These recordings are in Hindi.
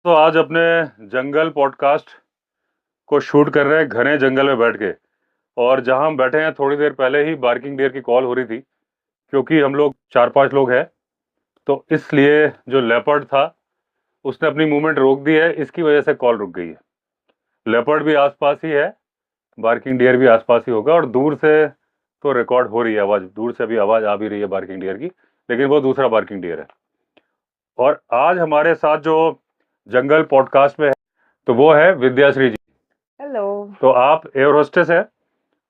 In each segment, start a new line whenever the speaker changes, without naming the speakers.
तो आज अपने जंगल पॉडकास्ट को शूट कर रहे हैं घने जंगल में बैठ के। और जहां हम बैठे हैं थोड़ी देर पहले ही बार्किंग डियर की कॉल हो रही थी, क्योंकि हम लोग 4-5 लोग हैं। तो इसलिए जो लेपर्ड था उसने अपनी मूवमेंट रोक दी है, इसकी वजह से कॉल रुक गई है। लेपर्ड भी आसपास ही है, बार्किंग डियर भी आसपास ही होगा, और दूर से तो रिकॉर्ड हो रही है आवाज़, दूर से भी आवाज़ आ भी रही है बार्किंग डियर की, लेकिन वो दूसरा बार्किंग डियर है। और आज हमारे साथ जो जंगल पॉडकास्ट में है तो वो है विद्याश्री जी।
हेलो।
तो आप एयर होस्टेस हैं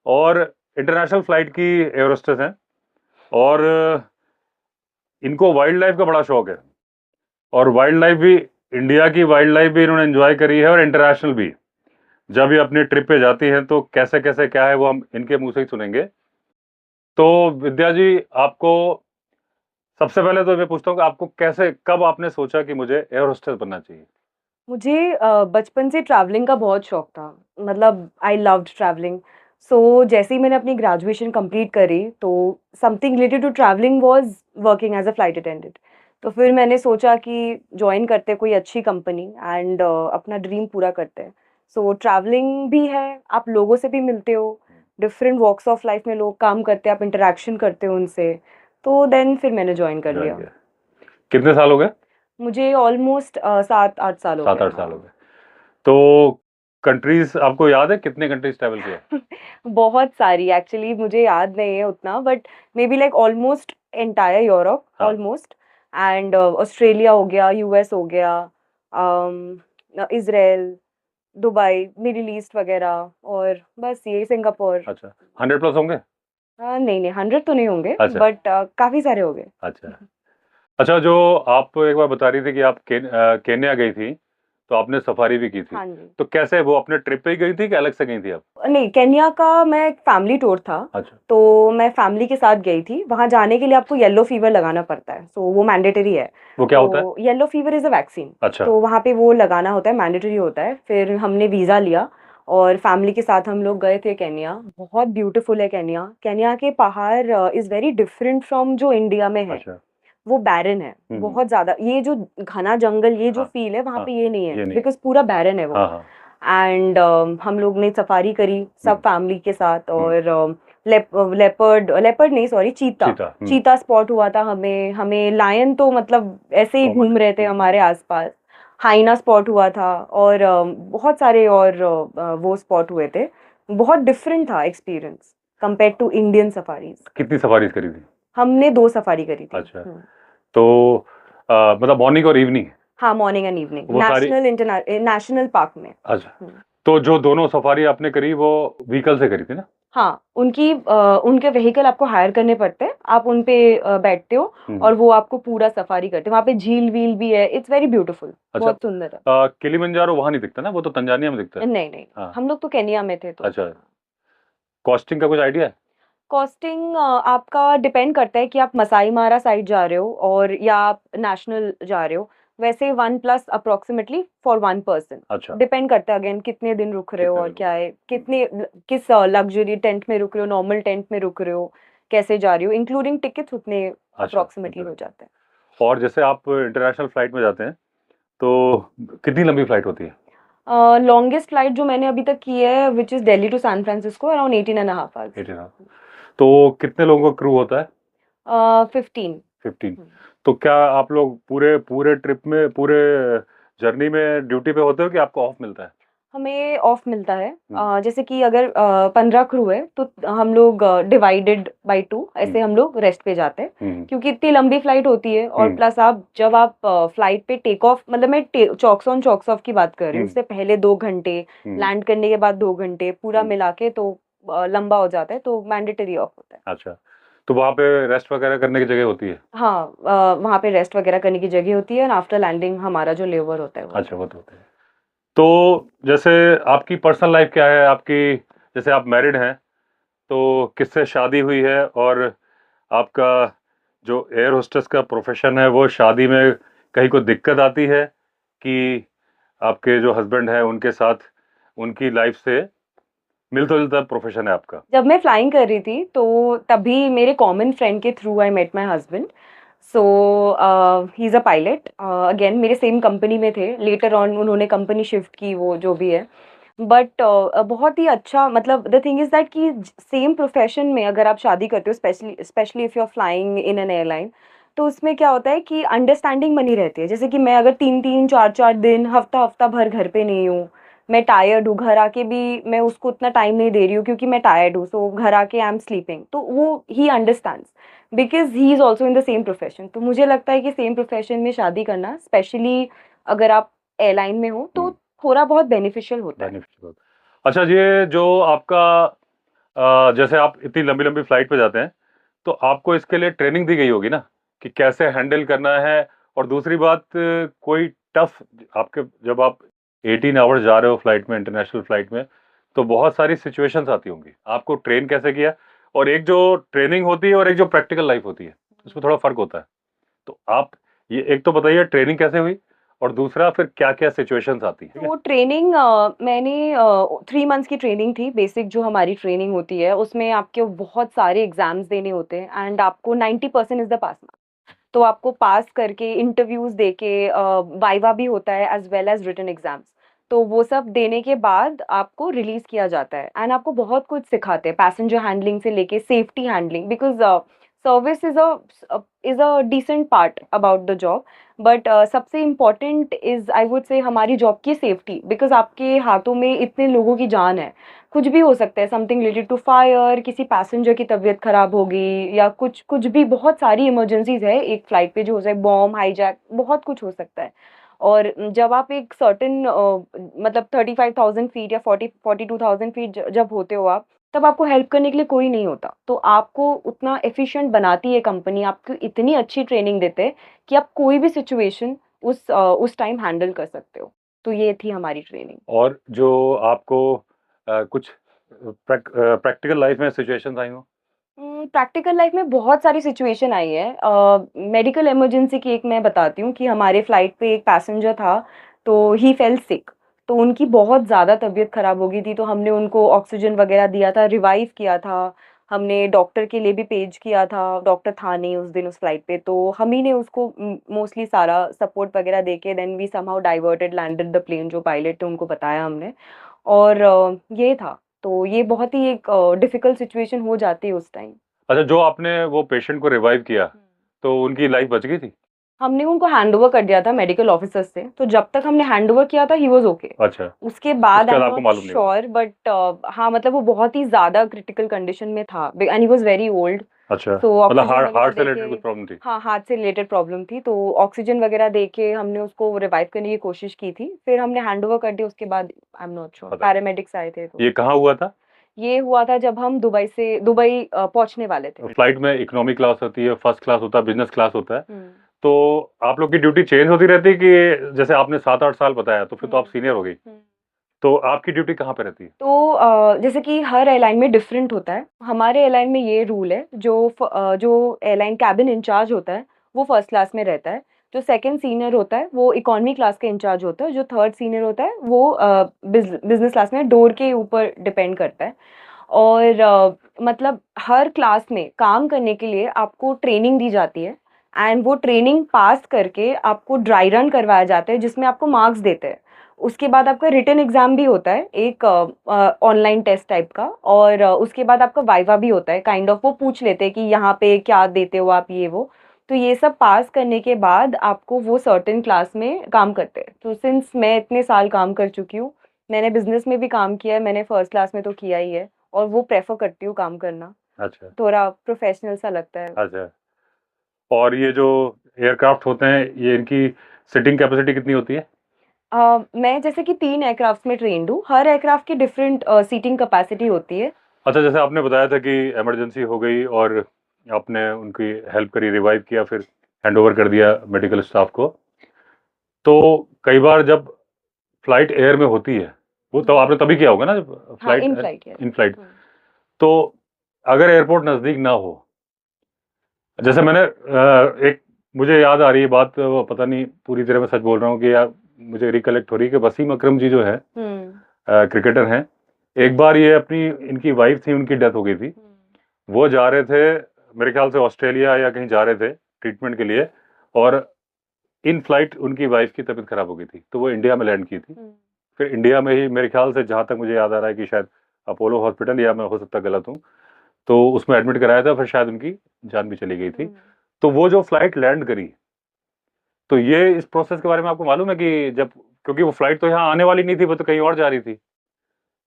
और इंटरनेशनल फ्लाइट की एयर होस्टेस हैं, और इनको वाइल्ड लाइफ का बड़ा शौक है। और वाइल्ड लाइफ भी, इंडिया की वाइल्ड लाइफ भी इन्होंने एंजॉय करी है और इंटरनेशनल भी। जब ये अपनी ट्रिप पे जाती हैं तो कैसे कैसे क्या है वो हम इनके मुंह से ही सुनेंगे। तो विद्या जी, आपको सबसे पहले तो मैं पूछता हूँ कि आपको कैसे, कब आपने सोचा कि मुझे एयर होस्टेस बनना चाहिए?
मुझे बचपन से ट्रैवलिंग का बहुत शौक था। मतलब आई लव्ड ट्रैवलिंग। सो जैसे ही मैंने अपनी ग्रेजुएशन कंप्लीट करी तो something related to travelling was working as a flight attendant. तो फिर मैंने सोचा कि जॉइन करते कोई अच्छी कंपनी एंड अपना ड्रीम पूरा करते हैं। सो ट्रैवलिंग भी है, आप लोगों से भी मिलते हो, डिफरेंट वॉक्स ऑफ लाइफ में लोग काम करते हैं, आप इंटरेक्शन करते हो उनसे। तो देन फिर मैंने जॉइन कर
ज्वाइन
लिया।
किया। कितने साल हो गए?
मुझे ऑलमोस्ट 7-8 साल हो गए।
7-8 साल हो
हाँ।
गए। तो कंट्रीज आपको याद है, कितने कंट्रीज ट्रैवल किया?
बहुत सारी एक्चुअली मुझे याद नहीं है उतना, but may be like almost entire Europe
हाँ।
ऑलमोस्ट। एंड ऑस्ट्रेलिया हो गया, यूएस हो गया, इजराइल, दुबई, मिडिल ईस्ट वगैरह, और बस ये सिंगापुर।
अच्छा, 100 प्लस होंगे?
नहीं नहीं, 100 तो नहीं होंगे,
अच्छा।
बट काफी सारे हो गए।
अच्छा। अच्छा, जो आप एक बार बता रही थी कि आप केन्या गई थी, तो आपने सफारी भी की थी।
हाँ जी।
तो कैसे, वो अपने ट्रिप पे ही गई थी कि अलग से गई थी आप?
नहीं, केन्या का मैं एक फैमिली टूर था।
अच्छा।
तो मैं फैमिली के साथ गई थी। वहाँ जाने के लिए आपको येलो फीवर लगाना पड़ता है, सो वो मैंडेटरी है।
वो क्या होता है?
तो yellow fever is a vaccine.
अच्छा।
तो वहाँ पे वो लगाना होता है, मैंडेटरी होता है। फिर हमने वीज़ा लिया और फैमिली के साथ हम लोग गए थे केन्या। बहुत ब्यूटीफुल है केन्या। केन्या के पहाड़ इज़ वेरी डिफरेंट फ्रॉम जो इंडिया में है।
अच्छा।
वो बैरन है बहुत ज़्यादा। ये जो घना जंगल, ये जो
हाँ।
फील है वहाँ
हाँ,
पे ये नहीं है,
ये नहीं है।
बिकॉज़ पूरा बैरन है वो।
हाँ हाँ।
एंड हम लोग ने सफारी करी सब फैमिली के साथ।
हम्म।
और लेपर्ड लेपर्ड नहीं, सॉरी, चीता।
चीता।
चीता स्पॉट हुआ था हमें। हमें लायन तो मतलब ऐसे ही
कॉमन
घूम
है।
रहे थे हमारे आसपास। हाइना स्पॉट हुआ था, और बहुत सारे और वो स्पॉट हुए थे। बहुत डिफरेंट था experience compare to Indian safaris.
कितनी सफारीज करी थी?
हमने 2 सफारी करी थी।
अच्छा। तो मतलब मॉर्निंग और इवनिंग?
हाँ, मॉर्निंग एंड इवनिंग,
वो सारी।
नेशनल पार्क में।
अच्छा।
हम्म।
तो जो दोनों सफारी आपने करी वो व्हीकल से करी थी ना?
हाँ, उनके व्हीकल आपको हायर करने पड़ते हैं, आप उन पे बैठते हो
हम्म।
और वो आपको पूरा सफारी करते हैं। वहाँ पे झील-वील भी है, इट्स वेरी ब्यूटीफुल,
अच्छा।
बहुत सुंदर है।
किलिमंजारो वहां नहीं दिखता ना, वो तो तंजानिया में दिखता है।
नहीं, नहीं,
हाँ।
हम लोग तो केन्या में थे तो।
अच्छा। कॉस्टिंग का कुछ आइडिया है?
कॉस्टिंग आपका डिपेंड करता है कि आप मसाई मारा साइड जा रहे हो और या आप नेशनल जा रहे हो। वैसे 1 प्लस अप्रॉक्सिमेटली फॉर 1 पर्सन।
अच्छा।
डिपेंड करता है अगेन कितने दिन रुक रहे हो
कितने
और
दिन
क्या
रुके?
है, किस लग्जरी टेंट में रुक रहे हो, नॉर्मल टेंट में रुक रहे हो, कैसे जा रही हो, इंक्लूडिंग टिकट्स उतने
अच्छा,
अप्रॉक्सिमेटली
उतना
हो
ही।
जाते हैं।
और जैसे आप इंटरनेशनल फ्लाइट में जाते हैं तो कितनी लंबी फ्लाइट होती है?
लॉन्गेस्ट फ्लाइट जो मैंने अभी तक की है which is Delhi to San Francisco, around 18 and a half hours.
18 hour. तो कितने लोगों का क्रू होता है?
15।
15। तो क्या आप लोग पूरे पूरे ट्रिप में, पूरे जर्नी में ड्यूटी पे होते हो कि आपको ऑफ मिलता है?
हमें ऑफ मिलता है।
हम्म।
जैसे कि अगर 15 क्रू है तो हम लोग डिवाइडेड बाय 2
हम्म।
ऐसे हम लोग रेस्ट पे जाते हैं।
हम्म।
क्योंकि इतनी लंबी फ्लाइट होती है, और
हम्म।
प्लस जब आप फ्लाइट पे टेक ऑफ, मतलब मैं चॉक्स ऑन चॉक्स ऑफ की बात कर रही हूँ,
हम्म।
उससे पहले 2 घंटे,
हम्म।
लैंड करने के बाद 2 घंटे, पूरा
हम्म।
मिला के तो लंबा हो जाता है, तो मैंडेटरी ऑफ होता है।
अच्छा। तो वहाँ पे रेस्ट वगैरह करने की जगह होती है?
हाँ, वहाँ पे रेस्ट वगैरह करने की जगह होती है, और आफ्टर लैंडिंग हमारा जो लेवर होता है वो
अच्छा,
होता
वो तो होते हैं। तो जैसे आपकी पर्सनल लाइफ क्या है आपकी? जैसे आप मैरिड हैं, तो किससे शादी हुई है? और आपका जो एयर होस्टेस का प्रोफेशन है वो शादी में कहीं कोई दिक्कत आती है कि आपके जो हस्बैंड हैं उनके साथ, उनकी लाइफ से मिलता जुलता प्रोफेशन है आपका?
है। जब मैं फ्लाइंग कर रही थी तो तभी मेरे कॉमन फ्रेंड के through I met my husband. So he is a pilot, again मेरे सेम कंपनी में थे, लेटर ऑन उन्होंने कंपनी शिफ्ट की, वो जो भी है। बट बहुत ही अच्छा, मतलब द थिंग इज़ दैट कि सेम प्रोफेशन में अगर आप शादी करते हो, specially specially if you are flying in an airline, तो उसमें क्या होता है कि अंडरस्टैंडिंग बनी रहती है। जैसे कि मैं अगर 3-3, 4-4 दिन, हफ्ता-हफ्ता भर घर पे नहीं हूँ, मैं टायर्ड हूँ, घर आके भी मैं उसको उतना टाइम नहीं दे रही हूँ क्योंकि मैं टायर्ड हूँ, सो घर आके आई एम स्लीपिंग, तो वो he understands because he is also in the same profession. तो मुझे लगता है कि सेम प्रोफेशन में शादी करना, स्पेशली अगर आप एयरलाइन में हो, तो थोड़ा बहुत बेनिफिशियल होता है।
बेनिफिशियल। अच्छा, ये जो आपका जैसे आप इतनी लंबी लंबी फ्लाइट पे जाते हैं, तो आपको इसके लिए ट्रेनिंग दी गई होगी ना, कि कैसे हैंडल करना है। और दूसरी बात, कोई टफ, आपके जब आप 18 आवर्स जा रहे हो फ्लाइट में, इंटरनेशनल फ्लाइट में, तो बहुत सारी सिचुएशंस आती होंगी, आपको ट्रेन कैसे किया। और एक जो ट्रेनिंग होती है और एक जो प्रैक्टिकल लाइफ होती है, उसमें थोड़ा फर्क होता है। तो आप ये एक तो बताइए ट्रेनिंग कैसे हुई, और दूसरा फिर क्या क्या सिचुएशंस आती है, ठीक है।
तो ट्रेनिंग मैंने 3 मंथ्स की ट्रेनिंग थी, बेसिक जो हमारी ट्रेनिंग होती है, उसमें आपके बहुत सारे एग्ज़ाम्स देने होते हैं एंड आपको 90% इज़ द पास मार्क्स। तो आपको पास करके इंटरव्यूज़ देके वाइवा भी होता है as well as written exams. तो वो सब देने के बाद आपको रिलीज़ किया जाता है एंड आपको बहुत कुछ सिखाते हैं, पैसेंजर हैंडलिंग से लेके safety handling, because service is a decent part about the job, but सबसे important is I would say हमारी जॉब की सेफ्टी, बिकॉज़ आपके हाथों में इतने लोगों की जान है। कुछ भी हो सकता है, समथिंग रिलेटेड टू फायर, किसी पैसेंजर की तबीयत खराब हो गई या कुछ कुछ भी, बहुत सारी इमरजेंसीज़ है एक फ्लाइट पे जो हो जाए, बॉम्ब, हाईजैक, बहुत कुछ हो सकता है। और जब आप एक सर्टेन मतलब 35,000 फीट या 42,000 फीट जब होते हो आप, तब आपको हेल्प करने के लिए कोई नहीं होता। तो आपको उतना एफिशिएंट बनाती है कंपनी, आपको इतनी अच्छी ट्रेनिंग देते हैं कि आप कोई भी सिचुएशन उस टाइम हैंडल कर सकते हो। तो ये थी हमारी ट्रेनिंग।
और जो आपको कुछ प्रैक्टिकल लाइफ में सिचुएशंस आई हो।
प्रैक्टिकल लाइफ में बहुत सारी सिचुएशन आई है। मेडिकल इमरजेंसी की एक मैं बताती हूँ कि हमारे फ्लाइट पे एक पैसेंजर था, तो ही फेल सिक। तो उनकी बहुत ज़्यादा तबीयत ख़राब हो गई थी, तो हमने उनको ऑक्सीजन वगैरह दिया था, रिवाइव किया था। हमने डॉक्टर के लिए भी पेज किया था, डॉक्टर था नहीं उस दिन उस फ्लाइट पे, तो हम ही ने उसको मोस्टली सारा सपोर्ट वगैरह देके then we somehow diverted landed the plane, जो पायलट थे उनको बताया हमने। और ये था। तो ये बहुत ही एक डिफ़िकल्ट सिचुएशन हो जाती है उस टाइम।
अच्छा, जो आपने वो पेशेंट को रिवाइव किया,
हुँ।
तो उनकी लाइफ बच गई थी।
हमने उनको हैंडओवर कर दिया था मेडिकल ऑफिसर से, तो जब तक हमने हैंडओवर किया था ही वाज़ ओके।
अच्छा,
उसके बाद
उसके
आई
बाद
एम
आपको
नॉट
मालूम नहीं होगा।
श्योर, बट हाँ, मतलब वो बहुत ही ज़्यादा क्रिटिकल कंडीशन में था and he was very old.
अच्छा,
सो
मतलब
ऑक्सीजन
हार्ट
वगैरह
हार्ट से
देके,
रिलेटेड कुछ प्रॉब्लम थी।
हाँ, हार्ट से रिलेटेड प्रॉब्लम थी, तो ऑक्सीजन वगैरह देके हमने उसको रिवाइव करने की कोशिश की थी। फिर हमने हैंडओवर कर दिया, उसके बाद आई एम नॉट श्योर,
पता
पैरामेडिक्स आए थे तो।
ये कहाँ हुआ था।
ये हुआ था जब हम दुबई पहुँचने वाले थे।
फ्लाइट में इकोनॉमी क्लास होती है, फर्स्ट क्लास होता है, बिजनेस क्लास होता है।
हुँ।
तो आप लोग की ड्यूटी चेंज होती रहती है कि जैसे आपने 7-8 साल बताया, तो फिर तो आप
हुँ।
सीनियर हो गई।
हुँ।
तो आपकी ड्यूटी कहाँ पे रहती है।
तो जैसे कि हर एयरलाइन में डिफरेंट होता है। हमारे एयरलाइन में ये रूल है, जो एयरलाइन कैबिन इंचार्ज होता है, वो फर्स्ट क्लास में रहता है। जो सेकंड सीनियर होता है, वो इकोनॉमी क्लास का इंचार्ज होता है। जो थर्ड सीनियर होता है, वो बिज़नेस क्लास में, डोर के ऊपर डिपेंड करता है। और मतलब हर क्लास में काम करने के लिए आपको ट्रेनिंग दी जाती है एंड वो ट्रेनिंग पास करके आपको ड्राई रन करवाया जाता है, जिसमें आपको मार्क्स देते हैं। उसके बाद आपका रिटन एग्ज़ाम भी होता है, एक ऑनलाइन टेस्ट टाइप का, और उसके बाद आपका वाइवा भी होता है, काइंड ऑफ वो पूछ लेते हैं कि यहाँ पे क्या देते हो आप, ये वो। तो ये सब पास करने के बाद आपको वो सर्टेन क्लास में काम करते हैं। तो सिंस मैं इतने साल काम कर चुकी हूँ, मैंने बिज़नेस में भी काम किया है, मैंने फर्स्ट क्लास में तो किया ही है, और वो प्रेफ़र करती हूँ काम करना,
अच्छा।
थोड़ा प्रोफ़ेशनल सा लगता है।
अच्छा, और ये जो एयरक्राफ्ट होते हैं, ये इनकी सिटिंग कैपेसिटी कितनी होती है।
मैं जैसे कि 3 एयरक्राफ्ट्स में ट्रेन्ड हूँ, हर एयरक्राफ्ट की डिफरेंट सीटिंग कैपेसिटी होती है।
अच्छा, जैसे आपने बताया था कि इमरजेंसी हो गई और आपने उनकी हेल्प करी, रिवाइव किया, फिर हैंडओवर कर दिया मेडिकल स्टाफ को। तो कई बार जब फ्लाइट एयर में होती है, वो तो आपने तभी किया होगा ना, जब
हाँ,
flight
in flight, yes.
In flight.
हुँ।
तो अगर एयरपोर्ट नज़दीक ना हो, जैसे मैंने एक, मुझे याद आ रही है बात, वो पता नहीं पूरी तरह मैं सच बोल रहा हूँ कि, या मुझे रिकलेक्ट हो रही है कि वसीम अकरम जी जो है,
हुँ।
क्रिकेटर हैं, एक बार ये अपनी, इनकी वाइफ थी, उनकी डेथ हो गई थी।
हुँ।
वो जा रहे थे, मेरे ख्याल से ऑस्ट्रेलिया या कहीं जा रहे थे, ट्रीटमेंट के लिए, और इन फ्लाइट उनकी वाइफ की तबीयत खराब हो गई थी, तो वो इंडिया में लैंड की थी। फिर इंडिया में ही मेरे ख्याल से, जहाँ तक मुझे याद आ रहा है कि शायद अपोलो हॉस्पिटल, या मैं हो सकता गलत हूँ, तो उसमें एडमिट कराया था, फिर शायद उनकी जान भी चली गई थी। तो वो जो फ्लाइट लैंड करी, तो ये इस प्रोसेस के बारे में आपको मालूम है कि जब, क्योंकि वो फ्लाइट तो यहाँ आने वाली नहीं थी, वो तो कहीं और जा रही थी,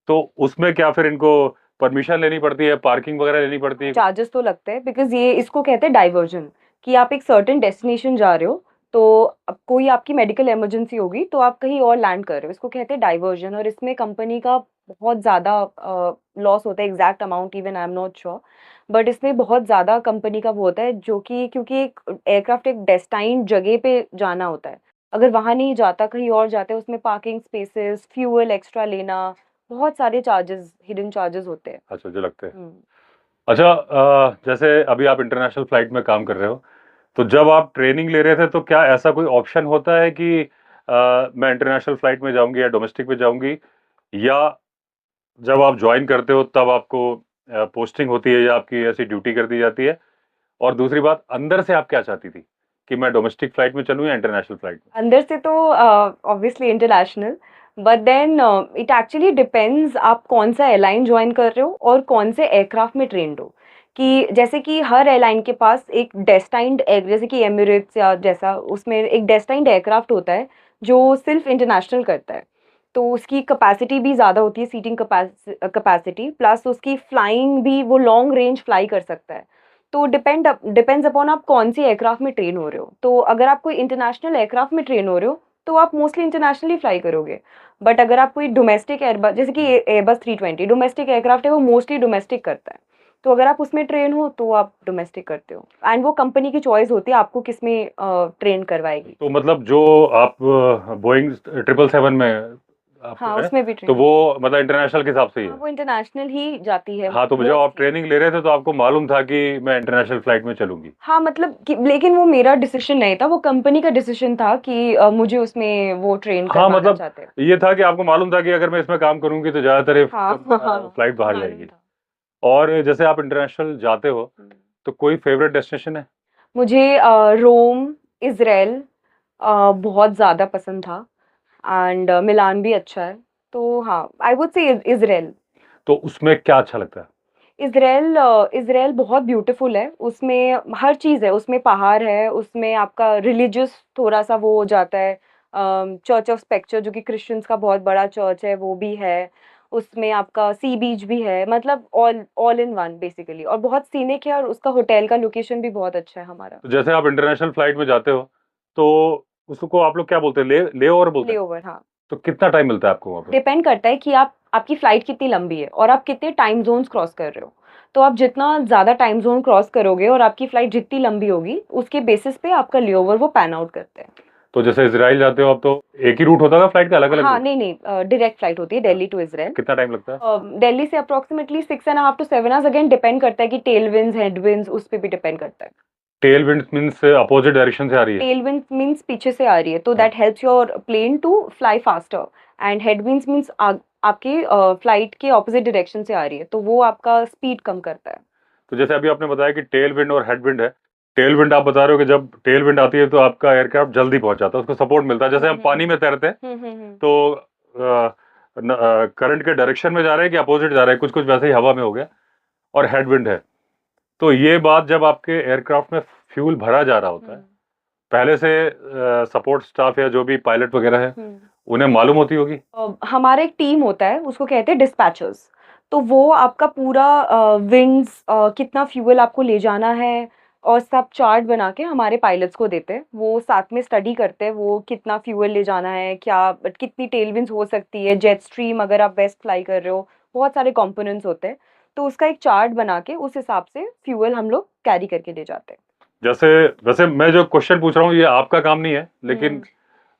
तो उसमें क्या फिर इनको परमिशन लेनी पड़ती है, पार्किंग वगैरह लेनी पड़ती है?
चार्जेस तो लगते हैं, बिकॉज ये इसको कहते हैं डाइवर्जन, कि आप एक सर्टेन डेस्टिनेशन जा रहे हो, तो अब कोई आपकी मेडिकल इमरजेंसी होगी तो आप कहीं और लैंड कर रहे हो, इसको कहते हैं डाइवर्जन। और इसमें कंपनी का बहुत ज़्यादा लॉस होता है, exact amount even I am not sure, but इसमें बहुत ज़्यादा कंपनी का वो होता है, जो कि क्योंकि एक एयरक्राफ्ट एक डेस्टाइन्ड जगह पे जाना होता है, अगर वहाँ नहीं जाता कहीं और जाते हैं, उसमें पार्किंग स्पेसेस, फ्यूल एक्स्ट्रा लेना, बहुत सारे चार्जेस, हिडन चार्जेस होते हैं।
अच्छा, जो लगते हैं। अच्छा, जैसे अभी आप इंटरनेशनल फ्लाइट में काम कर रहे हो, तो जब आप ट्रेनिंग ले रहे थे, तो क्या ऐसा कोई ऑप्शन होता है कि मैं इंटरनेशनल फ्लाइट में जाऊंगी या डोमेस्टिक में जाऊंगी, या जब आप ज्वाइन करते हो तब आपको पोस्टिंग होती है या आपकी ऐसी ड्यूटी कर दी जाती है? और दूसरी बात, अंदर से आप क्या चाहती थी, कि मैं डोमेस्टिक फ्लाइट में चलूं या इंटरनेशनल फ्लाइट में?
अंदर से तो obviously international, but then it actually depends आप कौन सा एयरलाइन ज्वाइन कर रहे हो और कौन से एयरक्राफ्ट में ट्रेंड हो। कि जैसे कि हर एयरलाइन के पास एक डेस्टाइन्ड जैसे कि एमिरेट्स या जैसा, उसमें एक डेस्टाइन्ड एयरक्राफ्ट होता है जो सिर्फ इंटरनेशनल करता है, तो उसकी कैपेसिटी भी ज़्यादा होती है, सीटिंग कैपेसिटी, प्लस उसकी फ्लाइंग भी, वो लॉन्ग रेंज फ्लाई कर सकता है। तो डिपेंड्स अपॉन आप कौन सी एयरक्राफ्ट में ट्रेन हो रहे हो। तो अगर आप कोई इंटरनेशनल एयरक्राफ्ट में ट्रेन हो रहे हो तो आप मोस्टली इंटरनेशनली फ्लाई करोगे, बट अगर आप कोई डोमेस्टिक एयरबस, जैसे कि एयरबस 320 डोमेस्टिक एयरक्राफ्ट है, वो मोस्टली डोमेस्टिक करता है, तो अगर आप उसमें ट्रेन हो तो आप डोमेस्टिक करते हो, एंड वो कंपनी की चॉइस होती है आपको किस में ट्रेन करवाएगी।
तो मतलब जो आप बोइंग 777 में आप
हाँ,
है,
उसमें भी
तो
ट्रेन,
वो मतलब इंटरनेशनल के हिसाब से ही
हाँ
है?
वो इंटरनेशनल ही जाती है
हाँ, तो जब आप
मोस्टली।
ट्रेनिंग ले रहे थे तो आपको मालूम था कि मैं इंटरनेशनल फ्लाइट में चलूंगी?
हाँ मतलब कि, लेकिन वो मेरा डिसीजन नहीं था, वो कंपनी का डिसीजन था कि मुझे उसमें वो ट्रेन
हाँ,
करवाना
मतलब
चाहते हैं।
ये था कि आपको मालूम था कि अगर मैं इसमें काम करूंगी तो ज्यादातर
हाँ हाँ,
फ्लाइट बाहर
मालूम
जाएगी।
था।
और जैसे आप इंटरनेशनल जाते हो, तो कोई फेवरेट डेस्टिनेशन है?
मुझे रोम, इज़राइल बहुत ज़्यादा पसंद था, एंड मिलान भी अच्छा है, तो हाँ आई वुड से इज़राइल।
तो उसमें क्या अच्छा लगता है?
इज़राइल बहुत ब्यूटीफुल है, उसमें हर चीज़ है, उसमें पहाड़ है, उसमें आपका रिलीजियस थोड़ा सा वो हो जाता है, चर्च ऑफ स्पेक्चर जो कि क्रिश्चियंस का बहुत बड़ा चर्च है वो भी है, उसमें आपका सी बीच भी है, मतलब all all in one basically, और बहुत सीनिक है, और उसका होटल का लोकेशन भी बहुत अच्छा है हमारा।
तो जैसे आप इंटरनेशनल फ्लाइट में जाते हो, तो उसको आप लोग क्या बोलते हैं, ले ओवर बोलते हैं?
लेओवर, हाँ।
तो कितना टाइम मिलता है आपको वहाँ पे?
डिपेंड करता है कि आप, आपकी फ्लाइट कितनी लंबी है और आप कितने टाइम जोन्स क्रॉस कर रहे हो। तो आप जितना ज़्यादा टाइम जोन क्रॉस करोगे और आपकी फ्लाइट जितनी लंबी होगी, उसके बेसिस पे आपका लेओवर वो पैन आउट करते हैं।
तो जैसे इजराइल जाते हो आप, तो एक ही रूट होता है फ्लाइट का, अलग अलग
हाँ,
रूट?
नहीं नहीं, डायरेक्ट फ्लाइट होती है दिल्ली टू इज़राइल।
कितना टाइम लगता है?
दिल्ली से approximately 6.5 to 7 hours, again depend करता है कि टेल विंड्स, हेड विंड्स, उस पे भी डिपेंड करता है।
Tail wind means opposite direction से आ रही है?
टेल विंड्स मीन्स पीछे से आ रही है, तो that helps your plane to fly faster, and head winds means आपकी फ्लाइट के ऑपोजिट डायरेक्शन से आ रही है, तो वो आपका स्पीड कम करता है।
तो जैसे अभी आपने बताया कि टेल विंड और हेड विंड है, टेल विंड आप बता रहे हो कि जब टेल विंड आती है तो आपका एयरक्राफ्ट जल्दी पहुंच जाता है, उसको सपोर्ट मिलता है, जैसे हम पानी में तैरते हैं तो करंट के डायरेक्शन में जा रहे हैं कि अपोजिट जा रहे हैं, कुछ कुछ वैसे ही हवा में हो गया। और हेड विंड है, तो ये बात जब आपके एयरक्राफ्ट में फ्यूल भरा जा रहा होता है, पहले से सपोर्ट स्टाफ या जो भी पायलट वगैरह है उन्हें मालूम होती होगी?
हमारा एक टीम होता है, उसको कहते हैं डिस्पैचर्स, तो वो आपका पूरा विंड्स, कितना फ्यूल आपको ले जाना है, और सब चार्ट बना के हमारे पायलट्स को देते हैं, वो साथ में स्टडी करते हैं वो कितना फ्यूल ले जाना है, क्या कितनी टेल विंड्स हो सकती है, जेट स्ट्रीम अगर आप वेस्ट फ्लाई कर रहे हो, बहुत सारे कंपोनेंट्स होते हैं, तो उसका एक चार्ट बना के उस हिसाब से फ्यूल हम लोग कैरी करके ले जाते हैं।
जैसे, वैसे मैं जो क्वेश्चन पूछ रहा हूँ ये आपका काम नहीं है, लेकिन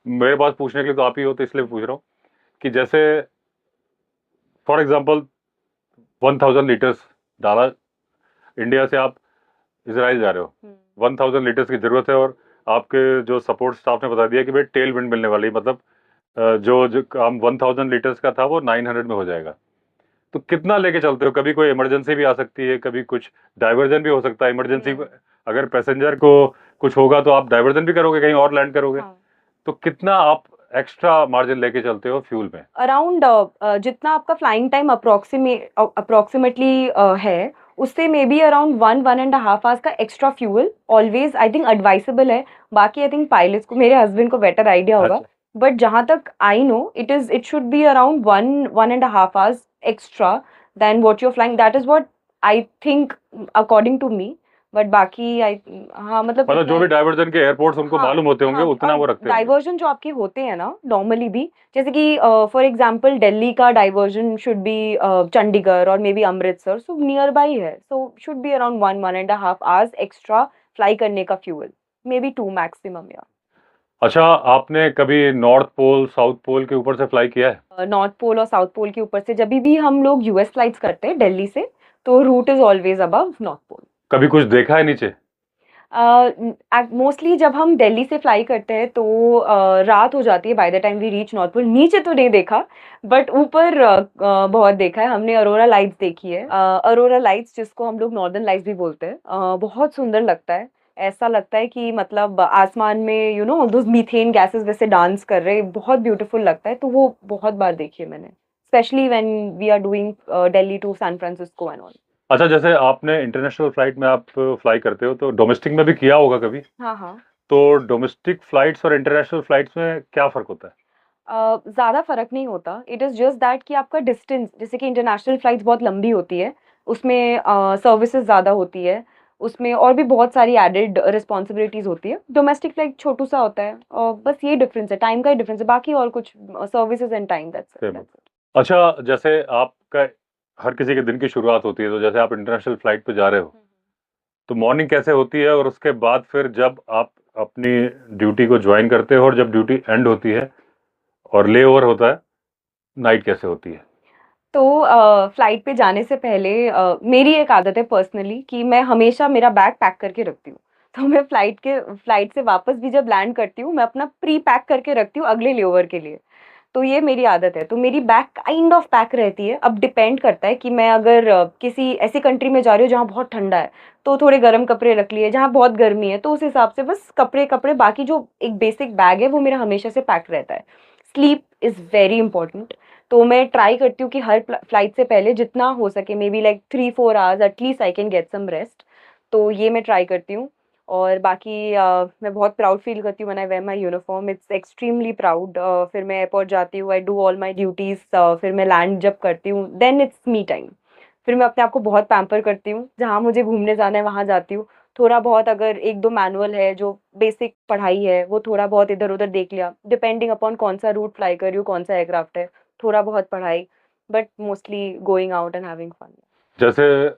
मेरे पास पूछने के लिए तो आप ही हो, तो इसलिए पूछ रहा हूँ कि जैसे फॉर एग्जांपल 1000 लीटर्स डाला इंडिया से, आप इसराइल जा रहे हो, 1000 लीटर्स की जरूरत है, और आपके जो सपोर्ट स्टाफ ने बता दिया कि भाई टेल विंड मिलने वाली है, मतलब जो जो काम 1000 लीटर्स का था वो 900 में हो जाएगा, तो कितना लेके चलते हो? कभी कोई इमरजेंसी भी आ सकती है, कभी कुछ डाइवर्जन भी हो सकता है, इमरजेंसी अगर पैसेंजर को कुछ होगा तो आप डाइवर्जन भी करोगे, कहीं और लैंड करोगे।
हाँ।
तो कितना आप एक्स्ट्रा मार्जिन लेके चलते हो फ्यूल में?
अराउंड जितना आपका फ्लाइंग टाइम अप्रोक्सीमेटली है, उससे मे बी अराउंड 1-1.5 आवर्स का extra fuel always I think advisable है। बाकी आई थिंक पायलट्स को, मेरे हस्बैंड को बेटर आइडिया होगा,
अच्छा,
बट जहाँ तक I know it should be around 1-1.5 hours extra than what you are flying, that is what I think according to me. But बाकी आई, हाँ मतलब
मतलब
इतना
जो
ही।
भी डाइवर्जन के एयरपोर्ट्स उनको
हाँ,
मालूम होते होंगे,
हाँ,
उतना
और
वो रखते होंगे।
डाइवर्जन जो आपके होते हैं ना नॉर्मली भी, जैसे कि फॉर एग्जांपल दिल्ली का डाइवर्जन शुड बी चंडीगढ़ और maybe Amritsar, so nearby है, so should be around 1-1.5 hours extra fly करने का फ्यूल, मे बी 2 मैक्सिमम। या
अच्छा, आपने कभी नॉर्थ पोल, साउथ पोल के ऊपर से फ्लाई किया है?
नॉर्थ पोल और साउथ पोल के ऊपर से जब भी हम लोग यूएस फ्लाइट्स करते हैं दिल्ली से, तो route is always above north pole.
कभी कुछ देखा है नीचे?
मोस्टली जब हम दिल्ली से फ्लाई करते हैं तो रात हो जाती है by the time we reach north pole. नीचे तो नहीं देखा, बट ऊपर बहुत देखा है हमने। अरोरा लाइट्स देखी है, अरोरा लाइट्स जिसको हम लोग नॉर्दर्न लाइट्स भी बोलते हैं। बहुत सुंदर लगता है। ऐसा लगता है कि मतलब आसमान में you know those methane gases वैसे डांस कर रहे, बहुत ब्यूटीफुल लगता है। तो वो बहुत बार देखी है मैंने, specially when we are doing Delhi to San Francisco and all.
अच्छा, जैसे आपने इंटरनेशनल फ्लाइट में आप फ्लाई करते हो, तो डोमेस्टिक में भी किया होगा कभी।
हाँ, हाँ।
तो डोमेस्टिक फ्लाइट्स और इंटरनेशनल फ्लाइट्स में क्या फ़र्क होता है?
ज़्यादा फ़र्क नहीं होता। इट इज़ जस्ट दैट कि आपका डिस्टेंस, जैसे कि इंटरनेशनल फ्लाइट्स बहुत लंबी होती है, उसमें सर्विसेज़ ज़्यादा होती है, उसमें और भी बहुत सारी एडेड रिस्पॉन्सिबिलिटीज़ होती है। डोमेस्टिक फ्लाइट छोटू-सा होता है और बस ये डिफ़रेंस है, टाइम का ही डिफ़रेंस है, बाकी और कुछ services and time,
same
that's it.
होता है। अच्छा, जैसे आपका हर किसी के दिन की शुरुआत होती है, तो जैसे आप इंटरनेशनल फ्लाइट पे जा रहे हो,
हुँ, हुँ।
तो मॉर्निंग कैसे होती है? और उसके बाद फिर जब आप अपनी ड्यूटी को जॉइन करते हो और जब ड्यूटी एंड होती है और ले ओवर होता है, नाइट कैसे होती है?
तो फ्लाइट पे जाने से पहले मेरी एक आदत है पर्सनली कि मैं हमेशा मेरा बैग पैक करके रखती हूँ। तो मैं फ्लाइट से वापस भी जब लैंड करती हूँ, मैं अपना प्री पैक करके रखती हूँ अगले लेओवर के लिए। तो ये मेरी आदत है। तो मेरी बैग काइंड ऑफ पैक रहती है। अब डिपेंड करता है कि मैं अगर किसी ऐसी कंट्री में जा रही हूँ जहाँ बहुत ठंडा है, तो थोड़े गर्म कपड़े रख लिए, जहाँ बहुत गर्मी है तो उस हिसाब से बस कपड़े बाकी जो एक बेसिक बैग है वो मेरा हमेशा से पैक रहता है। Sleep is very important. तो मैं ट्राई करती हूँ कि हर फ्लाइट से पहले जितना हो सके maybe like 3-4 hours at least I can get some rest. तो ये मैं ट्राई करती हूँ। और बाकी मैं बहुत प्राउड फ़ील करती हूँ when I wear my uniform, it's extremely proud. फिर मैं एयरपोर्ट जाती हूँ, I do all my duties, फिर मैं लैंड जब करती हूँ, देन इट्स मी टाइम। फिर मैं अपने आप को बहुत पैम्पर करती हूँ, जहाँ मुझे घूमने जाना है वहाँ जाती हूँ। थोड़ा बहुत अगर 1-2 मैनुअल है, जो बेसिक पढ़ाई है, वो थोड़ा बहुत इधर-उधर देख लिया, डिपेंडिंग अपॉन कौन-सा रूट फ्लाई कर रही हूँ, कौन-सा एयरक्राफ्ट है, थोड़ा बहुत पढ़ाई, but mostly going out and having fun.
जैसे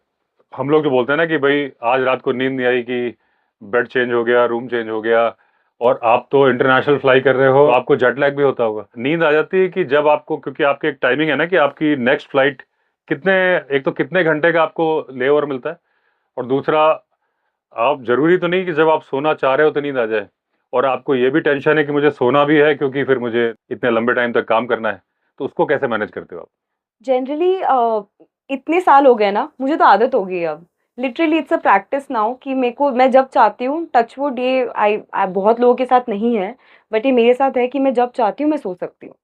हम लोग जो बोलते हैं ना कि भाई आज रात को नींद नहीं आई, कि बेड चेंज हो गया, रूम चेंज हो गया, और आप तो इंटरनेशनल फ्लाई कर रहे हो, आपको जेट लैग भी होता होगा। नींद आ जाती है कि जब आपको, क्योंकि आपकी एक टाइमिंग है ना कि आपकी नेक्स्ट फ्लाइट कितने, एक तो कितने घंटे का आपको लेओवर मिलता है, और दूसरा आप जरूरी तो नहीं कि जब आप सोना चाह रहे हो तो नींद आ जाए, और आपको ये भी टेंशन है कि मुझे सोना भी है क्योंकि फिर मुझे इतने लंबे टाइम तक काम करना है। तो उसको कैसे मैनेज करते हो आप?
जनरली इतने साल हो गए ना, मुझे तो आदत हो गई है अब। Literally it's a practice now कि मेरे को, मैं जब चाहती हूँ, टच वुड, ये बहुत लोगों के साथ नहीं है, बट ये मेरे साथ है कि मैं जब चाहती हूँ मैं सो सकती हूँ।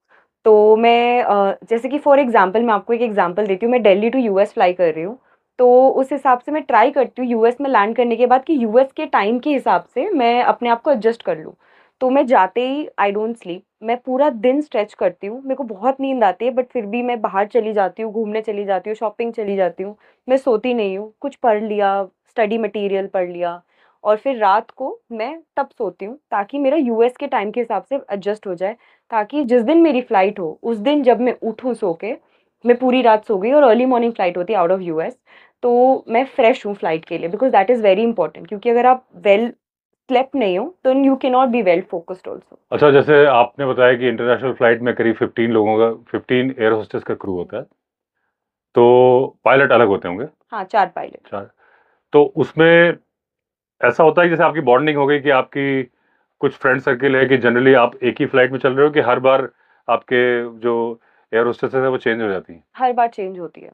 तो मैं जैसे कि फॉर एग्जांपल मैं आपको एक एग्जांपल देती हूँ, मैं दिल्ली टू यूएस फ्लाई कर रही हूँ, तो उस हिसाब से मैं ट्राई करती हूँ यूएस में लैंड करने के बाद कि यूएस के टाइम के हिसाब से मैं अपने आप को एडजस्ट कर लूँ। तो मैं जाते ही आई डोंट स्लीप, मैं पूरा दिन स्ट्रेच करती हूँ। मेरे को बहुत नींद आती है, बट फिर भी मैं बाहर चली जाती हूँ, घूमने चली जाती हूँ, शॉपिंग चली जाती हूँ। मैं सोती नहीं हूँ, कुछ पढ़ लिया, स्टडी मटेरियल पढ़ लिया, और फिर रात को मैं तब सोती हूँ ताकि मेरा यूएस के टाइम के हिसाब से एडजस्ट हो जाए, ताकि जिस दिन मेरी फ्लाइट हो उस दिन जब मैं उठूँ सो के, मैं पूरी रात सो गई और अर्ली मॉर्निंग फ्लाइट होती है आउट ऑफ यूएस, तो मैं फ्रेश हूँ फ्लाइट के लिए, because that is very important, क्योंकि अगर आप वेल स्लेप्ट नहीं हो तो you can not be well focused also.
अच्छा, जैसे आपने बताया कि इंटरनेशनल फ्लाइट में करीब 15 लोगों का, 15 एयर होस्टेस का क्रू होता है, तो पायलट अलग होते होंगे?
हाँ, 4 पायलट।
चार। तो उसमें ऐसा होता है कि जैसे आपकी बॉन्डिंग हो गई, कि आपकी कुछ फ्रेंड सर्किल है, कि जनरली आप एक ही फ्लाइट में चल रहे हो, कि हर बार आपके जो एयर होस्टेसेस है वो चेंज हो जाती हैं?
हर बार चेंज होती है।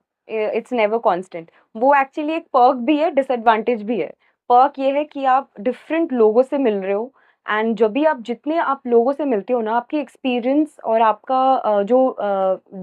It's never constant. वो एक्चुअली एक पर्क भी है, डिसएडवांटेज भी है। पर्क ये है कि आप डिफरेंट लोगों से मिल रहे हो, एंड जब भी आप जितने आप लोगों से मिलते हो ना, आपकी एक्सपीरियंस और आपका जो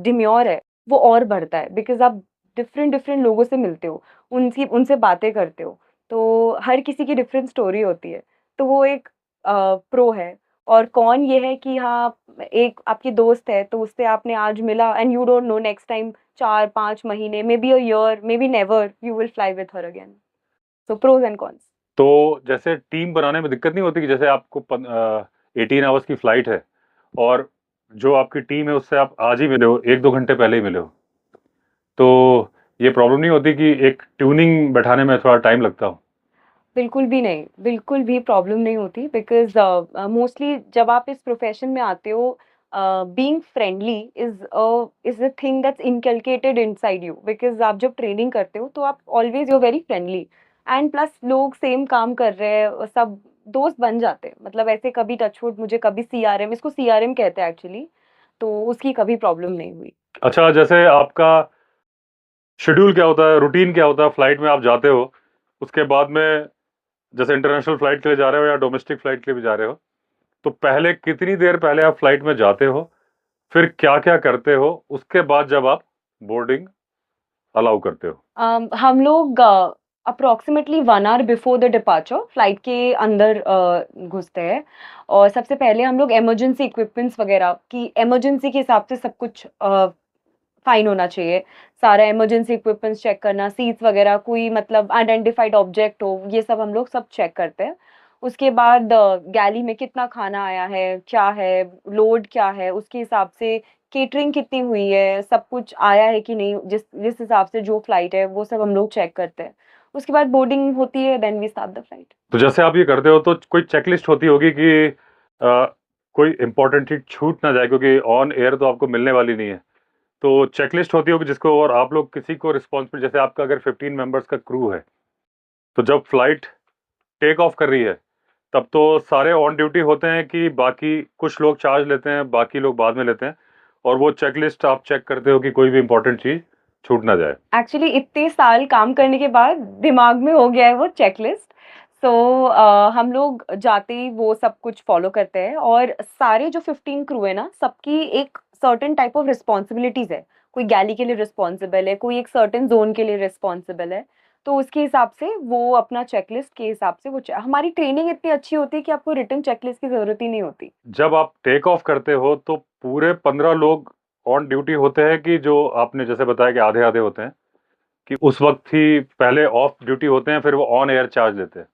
डिम्योर है वो और बढ़ता है, बिकॉज़ आप डिफरेंट डिफरेंट लोगों से मिलते हो, उनकी उनसे बातें करते हो, तो हर किसी की डिफरेंट स्टोरी होती है, तो वो एक प्रो है। और कौन ये है कि हाँ, एक आपकी दोस्त है तो उससे आपने आज मिला and you don't know next time 4-5 महीने, may be a year, may be never you will fly with her again. So pros and cons.
तो जैसे टीम बनाने में दिक्कत नहीं होती कि जैसे आपको 18 आवर्स की फ्लाइट है और जो आपकी टीम है उससे आप आज ही मिले हो, 1-2 घंटे पहले ही मिले हो, तो ये प्रॉब्लम नहीं होती कि एक ट्यूनिंग बैठाने में थोड़ा टाइम लगता हो?
बिल्कुल भी नहीं, बिल्कुल भी प्रॉब्लम नहीं होती, बिकॉज़ मोस्टली जब आप इस प्रोफ़ेशन में आते हो, being friendly is a thing that's inculcated inside you, because आप जब ट्रेनिंग करते हो तो आप always you are very friendly, and plus लोग सेम काम कर रहे हैं, सब दोस्त बन जाते हैं। मतलब ऐसे कभी टच वुड मुझे कभी सीआरएम, इसको सीआरएम कहते हैं एक्चुअली, तो उसकी कभी प्रॉब्लम नहीं हुई।
अच्छा, जैसे आपका शेड्यूल क्या होता है, रूटीन क्या होता है फ्लाइट में आप जाते हो, उसके बाद में जैसे इंटरनेशनल फ्लाइट के लिए जा रहे हो या डोमेस्टिक फ्लाइट के लिए भी जा रहे हो, तो पहले कितनी देर पहले आप फ्लाइट में जाते हो, फिर क्या-क्या करते हो, उसके बाद जब आप बोर्डिंग अलाउ करते हो?
हम लोग approximately 1 hour before the departure flight के अंदर घुसते हैं, और सबसे पहले हम लोग इमरजेंसी इक्विपमेंट्स वगैरह की इमरजेंसी के हिसाब से सब कुछ फाइन होना चाहिए। सारा इमरजेंसी इक्विपमेंट्स चेक करना, सीट्स वगैरह, कोई मतलब आइडेंटिफाइड ऑब्जेक्ट हो, ये सब हम लोग सब चेक करते हैं। उसके बाद गैली में कितना खाना आया है, क्या है, लोड क्या है, उसके हिसाब से केटरिंग कितनी हुई है, सब कुछ आया है कि नहीं, जिस जिस हिसाब से जो फ्लाइट है वो सब हम लोग चेक करते हैं। उसके बाद बोर्डिंग होती है, then we start the flight.
तो जैसे आप ये करते हो तो कोई चेकलिस्ट होती होगी कि कोई इम्पोर्टेंट चीज़ छूट ना जाए क्योंकि ऑन एयर तो आपको मिलने वाली नहीं है। तो चेकलिस्ट होती होगी जिसको और आप लोग किसी को रिस्पॉन्सिबल जैसे आपका अगर 15 मेंबर्स का क्रू है, तो जब फ्लाइट टेक ऑफ कर रही है, तब तो सारे ऑन ड्यूटी होते हैं कि बाकी कुछ लोग चार्ज लेते हैं, बाकी लोग बाद में लेते हैं और वो चेकलिस्ट आप चेक करते हो कि कोई भी इम्पोर्टेंट चीज़ छूट ना जाए?
एक्चुअली इतने साल काम करने के बाद दिमाग में हो गया है वो चेकलिस्ट। सो हम लोग जाते ही वो सब कुछ फॉलो करते हैं, और सारे जो 15 क्रू है ना, सबकी एक सर्टेन टाइप ऑफ रिस्पॉन्सिबिलिटीज है। कोई गैली के लिए रिस्पॉन्सिबल है, कोई एक सर्टेन जोन के लिए रिस्पॉन्सिबल है, तो उसके हिसाब से वो अपना चेकलिस्ट के हिसाब से हमारी ट्रेनिंग इतनी अच्छी होती है कि आपको रिटर्न चेकलिस्ट की जरूरत ही नहीं होती।
जब आप टेक ऑफ करते हो तो पूरे 15 लोग ऑन ड्यूटी होते हैं कि जो आपने जैसे बताया कि आधे-आधे होते हैं, कि उस वक़्त ही पहले ऑफ ड्यूटी होते हैं फिर वो ऑन एयर चार्ज लेते हैं?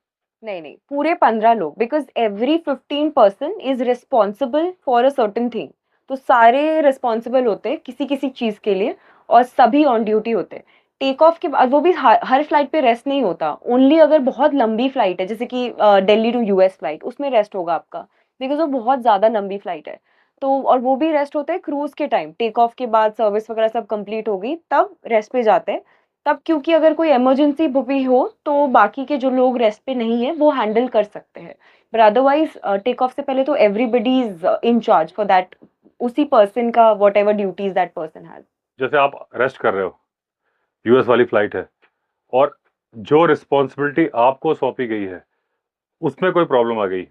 नहीं, नहीं, पूरे 15 लोग, because every 15 person is responsible for a certain thing. तो सारे रिस्पॉन्सिबल होते हैं किसी-किसी चीज़ के लिए, और सभी ऑन ड्यूटी होते हैं। टेक ऑफ के बाद वो भी हर फ्लाइट पे रेस्ट नहीं होता। ओनली अगर बहुत लंबी फ्लाइट है, जैसे कि दिल्ली टू यूएस फ्लाइट, उसमें रेस्ट होगा आपका, बिकॉज़ वो बहुत ज़्यादा लंबी फ्लाइट है। तो और वो भी रेस्ट होता है क्रूज़ के टाइम, टेक ऑफ के बाद सर्विस वगैरह सब कंप्लीट हो गई, तब रेस्ट पे जाते हैं। तब क्योंकि अगर कोई इमरजेंसी भी हो तो बाकी के जो लोग रेस्ट पे नहीं है वो हैंडल कर सकते हैं, बट अदरवाइज टेक ऑफ से पहले तो everybody is in charge for that, उसी पर्सन का what ever duties that person has.
जैसे आप रेस्ट कर रहे हो, यूएस वाली फ्लाइट है और जो रिस्पॉन्सिबिलिटी आपको सौंपी गई है, उसमें कोई प्रॉब्लम आ गई,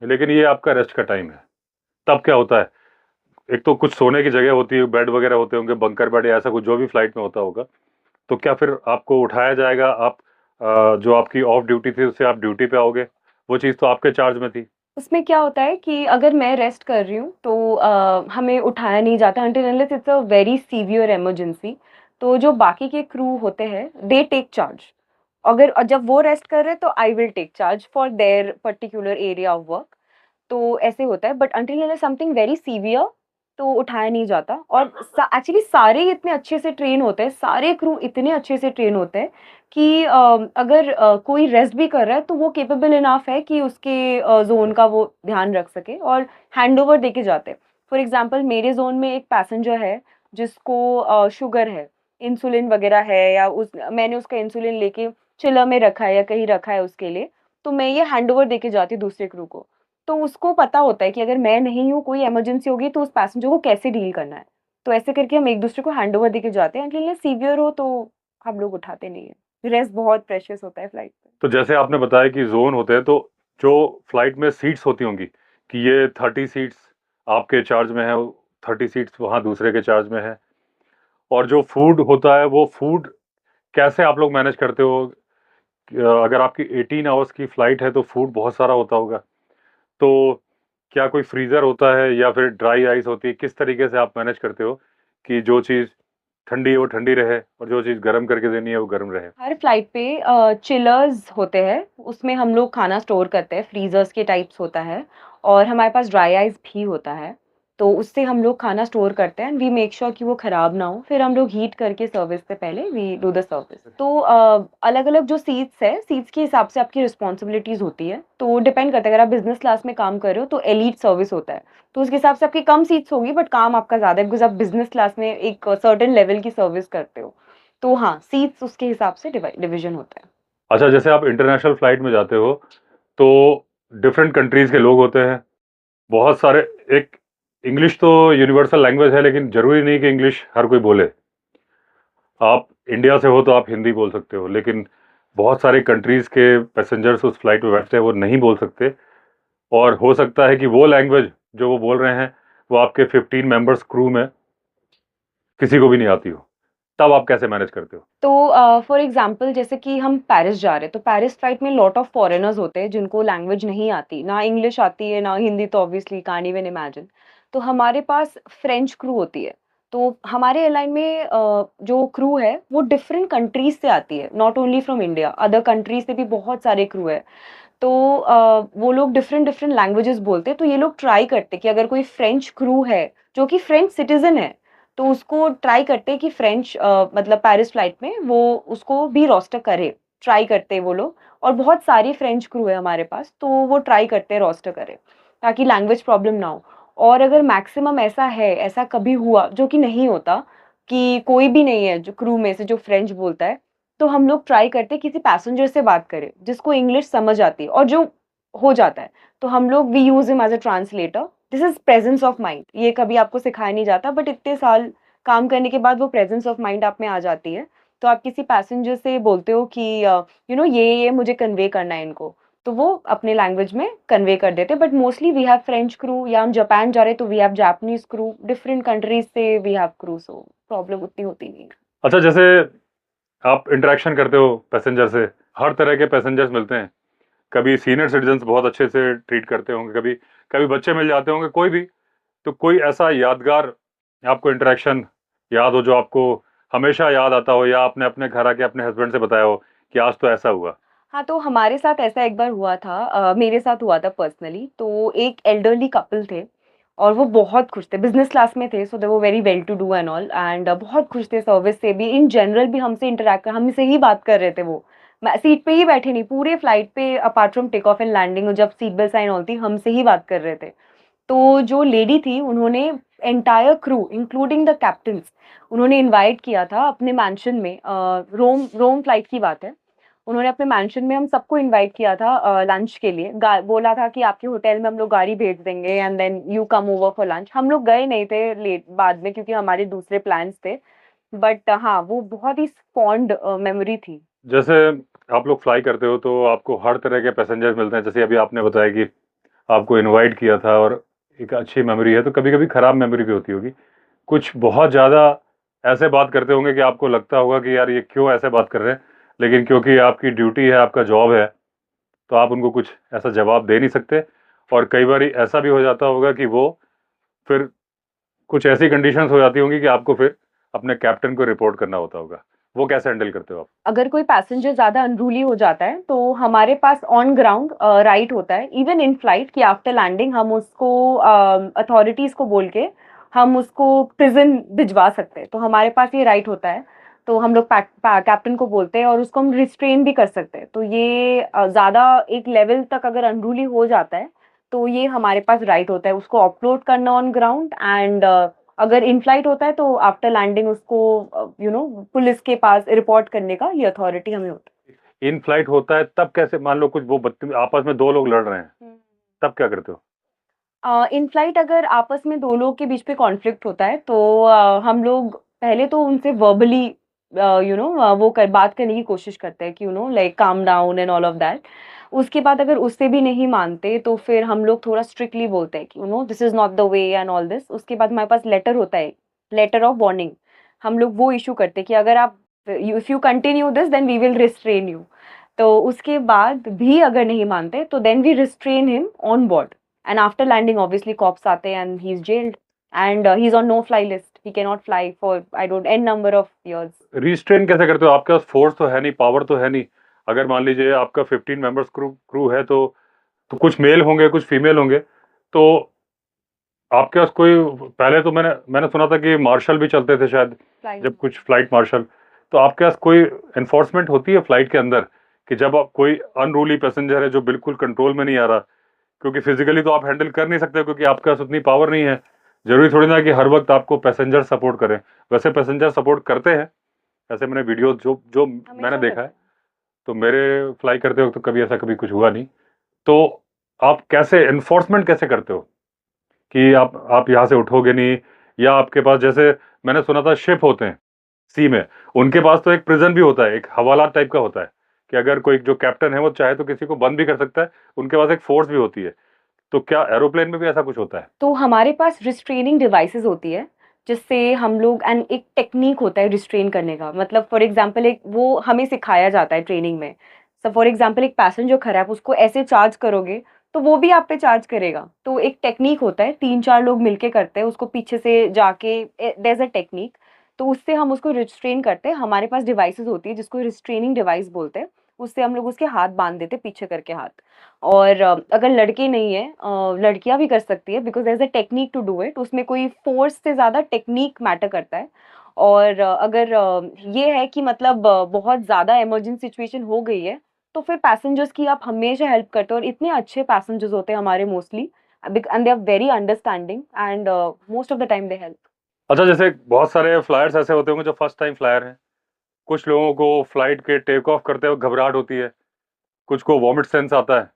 लेकिन ये आपका रेस्ट का टाइम है, तब क्या होता है? एक तो कुछ सोने की जगह होती है, बेड वगैरह होते होंगे, बंकर बेड या ऐसा कुछ जो भी फ्लाइट में होता होगा, तो क्या फिर आपको उठाया जाएगा? आप जो आपकी ऑफ ड्यूटी थी उससे आप ड्यूटी पे आओगे? वो चीज़ तो आपके चार्ज में थी।
उसमें क्या होता है कि अगर मैं रेस्ट कर रही हूँ तो हमें उठाया नहीं जाता until unless it's a very severe emergency. तो जो बाकी के क्रू होते हैं दे टेक चार्ज। अगर जब वो रेस्ट कर रहे हैं तो I will take charge for their particular area of work. तो ऐसे होता है, but until unless something very severe तो उठाया नहीं जाता। और एक्चुअली सारे ही इतने अच्छे से ट्रेन होते हैं, सारे क्रू इतने अच्छे से ट्रेन होते हैं कि अगर कोई रेस्ट भी कर रहा है तो वो केपेबल इनफ है कि उसके जोन का वो ध्यान रख सके और हैंडओवर देके जाते हैं। फॉर एग्जांपल मेरे जोन में एक पैसेंजर है जिसको शुगर है, इंसुलिन वगैरह है, या उस मैंने उसका इंसुलिन लेके चिलर में रखा है या कहीं रखा है उसके लिए, तो मैं ये हैंडओवर देके जाती हूँ दूसरे क्रू को। तो उसको पता होता है कि अगर मैं नहीं हूँ, कोई इमरजेंसी होगी तो उस पैसेंजर को कैसे डील करना है। तो ऐसे करके हम एक दूसरे को हैंडओवर देके जाते हैं, अनटिल सीवियर हो तो हम लोग उठाते नहीं है। रेस्ट बहुत प्रेशियस होता है फ्लाइट पे।
तो जैसे आपने बताया कि जोन होते हैं, तो जो फ्लाइट में सीट्स होती होंगी कि ये 30 सीट्स आपके चार्ज में है, 30 सीट्स वहाँ दूसरे के चार्ज में है, और जो फूड होता है वो फूड कैसे आप लोग मैनेज करते हो? अगर आपकी 18 आवर्स की फ्लाइट है तो फूड बहुत सारा होता होगा, तो क्या कोई फ्रीज़र होता है या फिर ड्राई आइस होती है? किस तरीके से आप मैनेज करते हो कि जो चीज़ ठंडी है वो ठंडी रहे और जो चीज़ गर्म करके देनी है वो गर्म रहे?
हर फ्लाइट पे चिलर्स होते हैं, उसमें हम लोग खाना स्टोर करते हैं, फ्रीजर्स के टाइप्स होता है, और हमारे पास ड्राई आइस भी होता है। तो उससे हम लोग खाना स्टोर करते हैं एंड वी मेक श्योर कि वो खराब ना हो, फिर हम लोग हीट करके सर्विस से पहले वी डू द सर्विस। तो अलग अलग जो सीट्स है, सीट्स के हिसाब से आपकी रिस्पॉन्सिबिलिटीज होती है, तो डिपेंड करता है। अगर आप बिजनेस क्लास में काम कर रहे हो तो एलीट सर्विस होता है, तो उसके हिसाब से आपकी कम सीट्स होगी बट काम आपका ज़्यादा है, बिकॉज आप बिजनेस क्लास में एक सर्टेन लेवल की सर्विस करते हो। तो हाँ, सीट्स उसके हिसाब से डिवीजन होता है।
अच्छा, जैसे आप इंटरनेशनल फ्लाइट में जाते हो तो डिफरेंट कंट्रीज़ के लोग होते हैं, बहुत सारे। एक इंग्लिश तो यूनिवर्सल लैंग्वेज है, लेकिन ज़रूरी नहीं कि इंग्लिश हर कोई बोले। आप इंडिया से हो तो आप हिंदी बोल सकते हो, लेकिन बहुत सारे कंट्रीज़ के पैसेंजर्स उस फ्लाइट में बैठते हैं, वो नहीं बोल सकते, और हो सकता है कि वो लैंग्वेज जो वो बोल रहे हैं वो आपके 15 मेंबर्स क्रू में किसी को भी नहीं आती हो। तब आप कैसे मैनेज करते हो?
तो फॉर एग्जांपल जैसे कि हम पेरिस जा रहे हैं, तो पेरिस फ्लाइट में लॉट ऑफ फॉरेनर्स होते हैं जिनको लैंग्वेज नहीं आती, ना इंग्लिश आती है ना हिंदी, तो ऑब्वियसली कांट इवन इमेजिन। तो हमारे पास फ्रेंच क्रू होती है। तो हमारे एयरलाइन में जो क्रू है वो डिफरेंट कंट्रीज से आती है, not only from India, other countries से भी बहुत सारे क्रू है। तो वो लोग डिफरेंट डिफरेंट लैंग्वेजेस बोलते हैं, तो ये लोग ट्राई करते हैं कि अगर कोई फ्रेंच क्रू है जो कि फ्रेंच सिटीजन है, तो उसको ट्राई करते हैं कि फ्रेंच मतलब पेरिस फ्लाइट में वो उसको भी रोस्टर करे, ट्राई करते हैं वो लोग। और बहुत सारी फ्रेंच क्रू है हमारे पास, तो वो ट्राई करते हैं रोस्टर करे, ताकि लैंग्वेज प्रॉब्लम ना हो। और अगर मैक्सिमम ऐसा है, ऐसा कभी हुआ जो कि नहीं होता, कि कोई भी नहीं है जो क्रू में से जो फ्रेंच बोलता है, तो हम लोग ट्राई करते हैं किसी पैसेंजर से बात करें जिसको इंग्लिश समझ आती है, और जो हो जाता है तो हम लोग we use him as a translator. This is presence of mind, ये कभी आपको सिखाया नहीं जाता, बट इतने साल काम करने के बाद वो प्रेजेंस ऑफ माइंड आप में आ जाती है। तो आप किसी पैसेंजर से बोलते हो कि यू नो ये मुझे कन्वे करना है इनको, तो वो अपने लैंग्वेज में कन्वे कर देते हैं। But mostly we have French crew, या हम जापान जा रहे हैं तो we have Japanese crew, different countries से we have crew, so problem उतनी होती नहीं है।
अच्छा, जैसे आप इंटरेक्शन करते हो पैसेंजर से, हर तरह के पैसेंजर्स मिलते हैं। कभी सीनियर सिटीजन्स बहुत अच्छे से ट्रीट करते होंगे, कभी कभी बच्चे मिल जाते होंगे, कोई भी। तो कोई ऐसा यादगार आपको इंटरेक्शन याद हो जो आपको हमेशा याद आता हो, या आपने अपने घर आके अपने हस्बैंड से बताया हो कि आज तो ऐसा हुआ?
हाँ, तो हमारे साथ ऐसा एक बार हुआ था, मेरे साथ हुआ था पर्सनली। तो एक एल्डरली कपल थे और वो बहुत खुश थे, बिज़नेस क्लास में थे, so they were very well to do and all, and बहुत खुश थे सर्विस से भी, इन जनरल भी हमसे इंटरैक्ट कर, हमसे ही बात कर रहे थे वो। सीट पे ही बैठे नहीं, पूरे फ्लाइट पे apart from take off and landing, जब सीट बेल्ट साइन होती हमसे ही बात कर रहे थे। तो जो लेडी थी उन्होंने entire crew including the captains उन्होंने इनवाइट किया था अपने मैंशन में, रोम रोम फ्लाइट की बात है। उन्होंने अपने मैंशन में हम सबको इनवाइट किया था लंच के लिए, बोला था कि आपके होटल में हम लोग गाड़ी भेज देंगे and then you come over for lunch. हम लोग गए नहीं थे लेट बाद में, क्योंकि हमारे दूसरे प्लान्स थे, बट हाँ वो बहुत ही फॉन्ड मेमोरी थी।
जैसे आप लोग फ्लाई करते हो तो आपको हर तरह के पैसेंजर्स मिलते हैं, जैसे अभी आपने बताया कि आपको इनवाइट किया था और एक अच्छी मेमोरी है, तो कभी कभी खराब मेमोरी भी होती होगी। कुछ बहुत ज़्यादा ऐसे बात करते होंगे कि आपको लगता होगा कि यार ये क्यों ऐसे बात कर रहे हैं, लेकिन क्योंकि आपकी ड्यूटी है, आपका जॉब है, तो आप उनको कुछ ऐसा जवाब दे नहीं सकते। और कई बार ऐसा भी हो जाता होगा कि वो फिर कुछ ऐसी कंडीशंस हो जाती होंगी कि आपको फिर अपने कैप्टन को रिपोर्ट करना होता होगा। वो कैसे हैंडल करते हो आप?
अगर कोई पैसेंजर ज़्यादा अनरूली हो जाता है तो हमारे पास ऑन ग्राउंड राइट होता है, इवन इन फ्लाइट, कि आफ्टर लैंडिंग हम उसको अथॉरिटीज़ को बोल के हम उसको प्रिजन भिजवा सकते हैं, तो हमारे पास ये राइट होता है। तो हम लोग कैप्टन को बोलते हैं और उसको हम रिस्ट्रेन भी कर सकते हैं। तो ये ज़्यादा एक लेवल तक अगर अनरूली हो जाता है तो ये हमारे पास राइट होता है उसको अपलोड करना ऑन ग्राउंड, एंड अगर इन फ्लाइट होता है तो आफ्टर लैंडिंग उसको यू नो पुलिस के पास रिपोर्ट करने का ये अथॉरिटी हमें होता
इन फ्लाइट होता है तब कैसे? मान लो कुछ वो आपस में दो लोग लड़ रहे हैं,
है।
तब क्या करते हो?
इन फ्लाइट अगर आपस में दो लोग के बीच पे कॉन्फ्लिक्ट होता है तो हम लोग पहले तो उनसे वर्बली वो बात करने की कोशिश करते हैं कि like calm down and all of that. उसके बाद अगर उससे भी नहीं मानते तो फिर हम लोग थोड़ा स्ट्रिक्टली बोलते हैं कि this is not the way and all this. उसके बाद हमारे पास लेटर होता है, लेटर ऑफ वार्निंग। हम लोग वो इशू करते हैं कि अगर आप if you continue this then we will restrain you. तो उसके बाद भी अगर नहीं मानते तो then we restrain him on board, and after landing obviously cops आते हैं and he is jailed, and he is on no fly list, he can not fly for I don't an number of years.
Restrain कैसे करते हो? आपके पास फोर्स तो है नहीं, पावर तो है नहीं। अगर मान लीजिए आपका 15 मेंबर्स क्रू है, तो कुछ मेल होंगे, कुछ फीमेल होंगे। तो आपके पास कोई, पहले तो मैंने सुना था कि मार्शल भी चलते थे शायद, जब कुछ फ्लाइट मार्शल। तो आपके पास कोई एनफोर्समेंट होती है फ्लाइट के अंदर कि जब आप कोई अनरूली पैसेंजर है जो बिल्कुल कंट्रोल में नहीं आ रहा? क्योंकि फिजिकली तो आप हैंडल कर नहीं सकते, क्योंकि आपके पास उतनी पावर नहीं है। जरूरी थोड़ी ना कि हर वक्त आपको पैसेंजर सपोर्ट करें। वैसे पैसेंजर सपोर्ट करते हैं, ऐसे मैंने वीडियो जो जो मैंने देखा है। तो मेरे फ्लाई करते वक्त तो कभी ऐसा कभी कुछ हुआ नहीं। तो आप कैसे एनफोर्समेंट कैसे करते हो कि आप यहाँ से उठोगे नहीं? या आपके पास, जैसे मैंने सुना था शिप होते हैं सी में, उनके पास तो एक प्रिजन भी होता है, एक हवाला टाइप का होता है कि अगर कोई जो कैप्टन है वो चाहे तो किसी को बंद भी कर सकता है। उनके पास एक फोर्स भी होती है। तो क्या एरोप्लेन में भी ऐसा कुछ होता है?
तो हमारे पास रिस्ट्रेनिंग डिवाइसेस होती है जिससे हम लोग, एंड एक टेक्निक होता है रिस्ट्रेन करने का। मतलब फॉर एग्जांपल एक वो हमें सिखाया जाता है ट्रेनिंग में। सो फॉर एग्जांपल एक पैसेंजर खड़ा है, आप उसको ऐसे चार्ज करोगे तो वो भी आप पे चार्ज करेगा। तो एक टेक्निक होता है, 3-4 लोग मिलके करते हैं उसको, पीछे से जाके देयर इज अ टेक्निक। तो उससे हम उसको रिस्ट्रेन करते हैं। हमारे पास डिवाइसेस होती है जिसको रिस्ट्रेनिंग डिवाइस बोलते हैं। उससे हम लोग उसके हाथ बांध देते हैं, पीछे करके हाथ। और अगर लड़के नहीं है, लड़कियां भी कर सकती है, because there is a technique to do it. उसमें कोई फोर्स से ज़्यादा टेक्निक मैटर करता है। और अगर ये है कि मतलब बहुत ज़्यादा इमरजेंसी सिचुएशन हो गई है तो फिर पैसेंजर्स की आप हमेशा हेल्प करते हो, और इतने अच्छे पैसेंजर्स होते हैं हमारे mostly, and they are very understanding, and most of the time they help.
अच्छा, जैसे बहुत सारे फ्लायर्स ऐसे होते होंगे जो फर्स्ट टाइम फ्लायर हैं। कुछ लोगों को फ्लाइट के टेक ऑफ करते हुए घबराहट होती है, कुछ को वॉमिट सेंस आता है।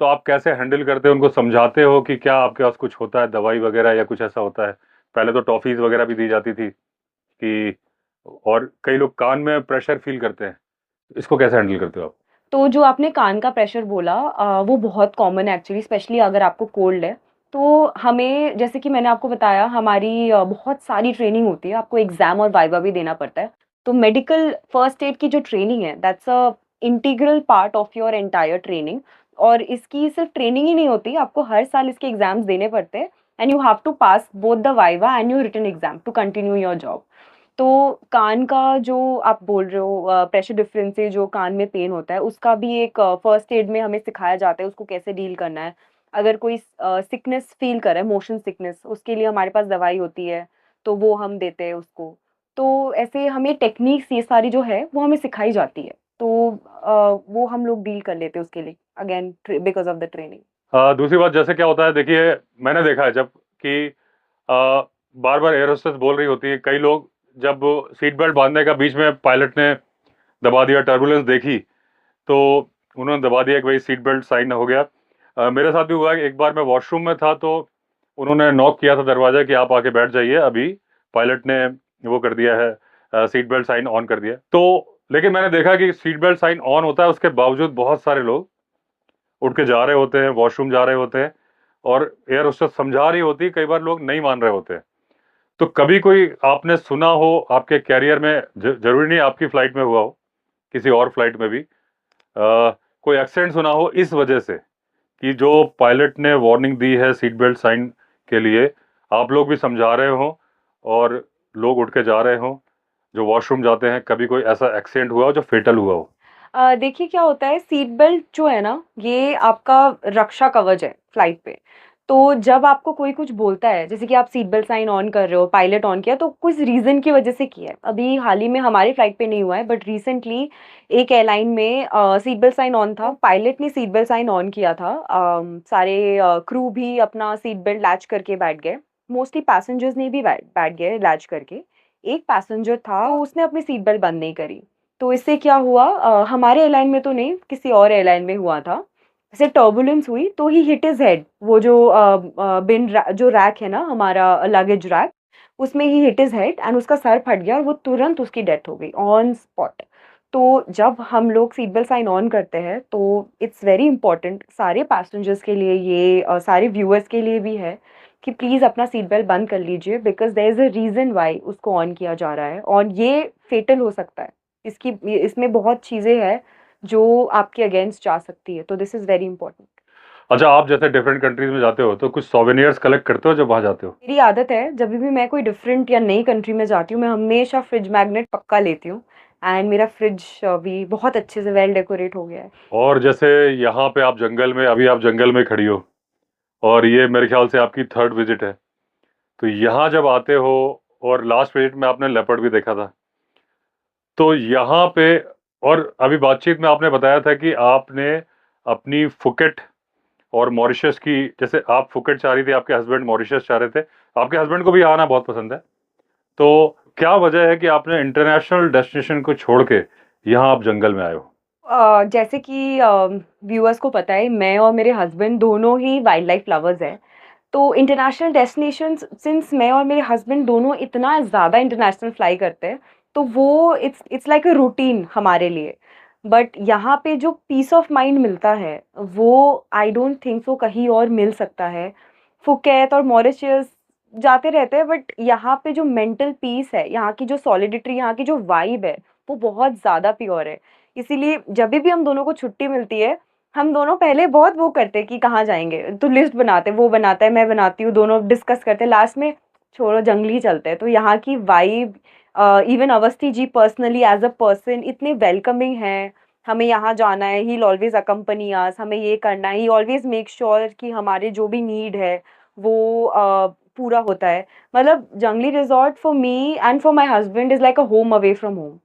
तो आप कैसे हैंडल करते हो? उनको समझाते हो कि क्या आपके पास कुछ होता है, दवाई वगैरह या कुछ ऐसा होता है? पहले तो टॉफीज वगैरह भी दी जाती थी कि, और कई लोग कान में प्रेशर फील करते हैं। इसको कैसे हैंडल करते हो आप?
तो जो आपने कान का प्रेशर बोला, वो बहुत कॉमन है एक्चुअली, स्पेशली अगर आपको कोल्ड है। तो हमें, जैसे कि मैंने आपको बताया, हमारी बहुत सारी ट्रेनिंग होती है, आपको एग्ज़ाम और वाइवा भी देना पड़ता है। तो मेडिकल फर्स्ट एड की जो ट्रेनिंग है, that's a integral part of your entire training. और इसकी सिर्फ ट्रेनिंग ही नहीं होती, आपको हर साल इसके एग्ज़ाम्स देने पड़ते हैं, and you have to pass both the viva and your written exam to continue your job. तो कान का जो आप बोल रहे हो, प्रेशर डिफरेंस से जो कान में पेन होता है, उसका भी एक फर्स्ट एड में हमें सिखाया जाता है उसको कैसे डील करना है। अगर कोई सिकनेस फील कर रहा है, मोशन सिकनेस, उसके लिए हमारे पास दवाई होती है, तो वो हम देते हैं उसको। तो ऐसे हमें टेक्निक्स ये सारी जो है वो हमें सिखाई जाती है। तो वो हम लोग डील कर लेते हैं उसके लिए, again because of the training.
दूसरी बात, जैसे क्या होता है, देखिए मैंने देखा है जब कि बार बार एयर होस्टेस बोल रही होती है, कई लोग जब सीट बेल्ट बांधने का बीच में पायलट ने दबा दिया, टर्बुलेंस देखी, तो उन्होंने दबा दिया कि भाई सीट बेल्ट साइन हो गया। मेरे साथ भी हुआ कि एक बार मैं वॉशरूम में था, तो उन्होंने नॉक किया था दरवाजा कि आप आके बैठ जाइए, अभी पायलट ने वो कर दिया है, सीट बेल्ट साइन ऑन कर दिया। तो लेकिन मैंने देखा कि सीट बेल्ट साइन ऑन होता है, उसके बावजूद बहुत सारे लोग उठ के जा रहे होते हैं, वॉशरूम जा रहे होते हैं, और एयर होस्टेस समझा रही होती, कई बार लोग नहीं मान रहे होते हैं। तो कभी कोई आपने सुना हो आपके कैरियर में, जरूरी नहीं आपकी फ्लाइट में हुआ हो, किसी और फ्लाइट में भी कोई एक्सीडेंट सुना हो इस वजह से कि जो पायलट ने वार्निंग दी है सीट बेल्ट साइन के लिए, आप लोग भी समझा रहे हो और लोग उठ के जा रहे हो, जो वॉशरूम जाते हैं, कभी कोई ऐसा एक्सीडेंट हुआ हो जो फेटल हुआ हो?
देखिए क्या होता है, सीट बेल्ट जो है ना, ये आपका रक्षा कवच है फ्लाइट पे। तो जब आपको कोई कुछ बोलता है, जैसे कि आप सीट बेल्ट साइन ऑन कर रहे हो, पायलट ऑन किया, तो कुछ रीज़न की वजह से किया है। अभी हाल ही में हमारी फ्लाइट पे नहीं हुआ है, बट रिसेंटली एक एयरलाइन में सीट बेल्ट साइन ऑन था, पायलट ने सीट बेल्ट साइन ऑन किया था, सारे क्रू भी अपना सीट बेल्ट लैच करके बैठ गए। मोस्टली पैसेंजर्स ने भी बैठ बैठ गए लैच करके। एक पैसेंजर था, तो उसने अपनी सीट बेल्ट बंद नहीं करी। तो इससे क्या हुआ, हमारे एयरलाइन में तो नहीं, किसी और एयरलाइन में हुआ था। ऐसे टर्बुलेंस हुई तो ही हिट हिज हेड। वो जो जो रैक है ना, हमारा लगेज रैक, उसमें ही हिट हिज हेड एंड उसका सर फट गया और वो तुरंत उसकी डेथ हो गई ऑन स्पॉट। तो जब हम लोग सीट बेल्ट साइन ऑन करते हैं तो इट्स वेरी इंपॉर्टेंट सारे पैसेंजर्स के लिए ये सारे व्यूअर्स के लिए भी है कि प्लीज़ अपना सीट बेल्ट बंद कर लीजिए, because there is a reason why उसको ऑन किया जा रहा है और ये फेटल हो सकता है। इसमें बहुत चीज़ें हैं जो आपके अगेंस्ट जा सकती है, तो दिस इज़ वेरी इंपॉर्टेंट।
अच्छा, आप जैसे डिफरेंट कंट्रीज में जाते हो तो कुछ सोवेनियर्स कलेक्ट करते हो जब वहाँ जाते हो?
मेरी आदत है जब भी मैं कोई डिफरेंट या नई कंट्री में जाती हूँ, मैं हमेशा फ्रिज मैग्नेट पक्का लेती हूँ एंड मेरा फ्रिज भी बहुत अच्छे से वेल डेकोरेट हो गया है।
और जैसे यहाँ पे आप जंगल में, अभी आप जंगल में खड़ी हो और ये मेरे ख्याल से आपकी थर्ड विजिट है, तो यहाँ जब आते हो और लास्ट विजिट में आपने लेपर्ड भी देखा था, तो यहाँ पे और अभी बातचीत में आपने बताया था कि आपने अपनी फुकेट और मॉरिशस की, जैसे आप फुकेट चाह रही थी, आपके हस्बैंड मॉरिशस चाह रहे थे, आपके हस्बैंड को भी आना बहुत पसंद है, तो क्या वजह है कि आपने इंटरनेशनल डेस्टिनेशन को छोड़ के यहाँ आप जंगल में आए हो?
जैसे कि व्यूअर्स को पता है मैं और मेरे हस्बैंड दोनों ही वाइल्ड लाइफ लवर्स हैं। तो इंटरनेशनल डेस्टिनेशंस सिंस मैं और मेरे हस्बैंड दोनों इतना ज़्यादा इंटरनेशनल फ्लाई करते हैं, तो वो इट्स लाइक अ रूटीन हमारे लिए। बट यहाँ पे जो पीस ऑफ माइंड मिलता है, वो आई डोंट थिंक सो कहीं और मिल सकता है। फुकेत और मॉरिशस जाते रहते हैं, बट यहाँ पे जो मेंटल पीस है, यहाँ की जो सॉलिडिटी, यहाँ की जो वाइब है, वो बहुत ज़्यादा प्योर है। इसीलिए जब भी हम दोनों को छुट्टी मिलती है, हम दोनों पहले बहुत वो करते हैं कि कहाँ जाएँगे, तो लिस्ट बनाते हैं, वो बनाता है, मैं बनाती हूँ, दोनों डिस्कस करते हैं, लास्ट में छोड़ो जंगल ही चलते हैं। तो यहाँ की vibe even Awasthi ji personally as a person इतने वेलकमिंग हैं, हमें यहाँ जाना है, he will always accompany us, हमें ये करना है, ही ऑलवेज़ मेक श्योर कि हमारे जो भी नीड है, वो पूरा होता है। मतलब जंगली resort for me and for my husband is like a home away from home.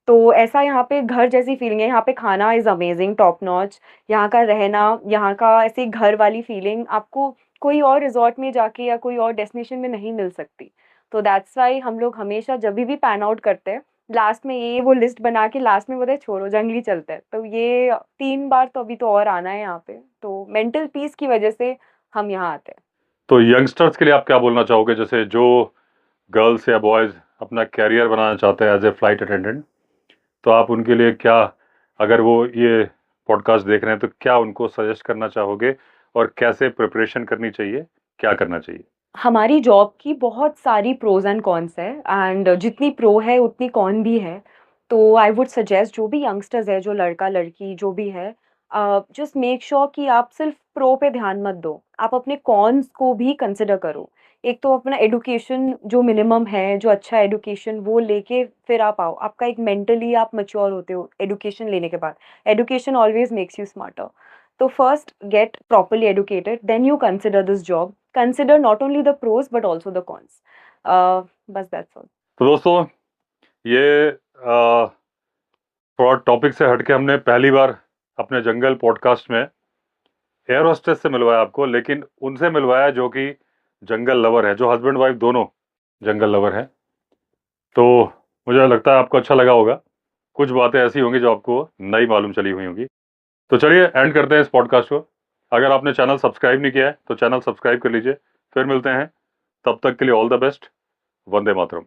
तो ऐसा यहाँ पे घर जैसी फीलिंग है, यहाँ पे खाना इज़ अमेज़िंग टॉप नॉच, यहाँ का रहना, यहाँ का ऐसे घर वाली फीलिंग आपको कोई और रिज़ॉर्ट में जाके या कोई और डेस्टिनेशन में नहीं मिल सकती। तो दैट्स व्हाई हम लोग हमेशा जभी भी पैन आउट करते हैं, लास्ट में ये वो लिस्ट बना के लास्ट में बोलते हैं छोड़ो जंगली चलते हैं। तो ये 3 बार तो अभी तो और आना है यहाँ पे, तो मेंटल पीस की वजह से हम यहाँ आते हैं।
तो यंगस्टर्स के लिए आप क्या बोलना चाहोगे, जैसे जो गर्ल्स या बॉयज़ अपना करियर बनाना चाहते हैं एज ए फ्लाइट अटेंडेंट, तो आप उनके लिए क्या, अगर वो ये पॉडकास्ट देख रहे हैं, तो क्या उनको सजेस्ट करना चाहोगे और कैसे प्रिपरेशन करनी चाहिए, क्या करना चाहिए?
हमारी जॉब की बहुत सारी प्रोज़ एंड कॉन्स है एंड जितनी प्रो है उतनी कॉन भी है। तो आई वुड सजेस्ट जो भी यंगस्टर्स है, जो लड़का-लड़की जो भी है, जस्ट मेक श्योर कि आप सिर्फ़ प्रो पे ध्यान मत दो, आप अपने कॉन्स को भी कंसिडर करो। एक तो अपना एजुकेशन जो मिनिमम है, जो अच्छा एजुकेशन वो लेके फिर आप आओ। आपका एक मेंटली आप मैच्योर होते हो एजुकेशन लेने के बाद। Education always makes you smarter. तो first get properly educated, then you consider this job. Consider not only the pros but also the cons. बस दैट्स ऑल।
तो दोस्तों, ये थोड़ा टॉपिक से हट के हमने पहली बार अपने जंगल पॉडकास्ट में एयर होस्टेस से मिलवाया आपको, लेकिन उनसे मिलवाया जो कि जंगल लवर है, जो हस्बैंड वाइफ दोनों जंगल लवर हैं। तो मुझे लगता है आपको अच्छा लगा होगा, कुछ बातें ऐसी होंगी जो आपको नई मालूम चली हुई होंगी। तो चलिए एंड करते हैं इस पॉडकास्ट को। अगर आपने चैनल सब्सक्राइब नहीं किया है तो चैनल सब्सक्राइब कर लीजिए। फिर मिलते हैं, तब तक के लिए all the best. Vande Mataram.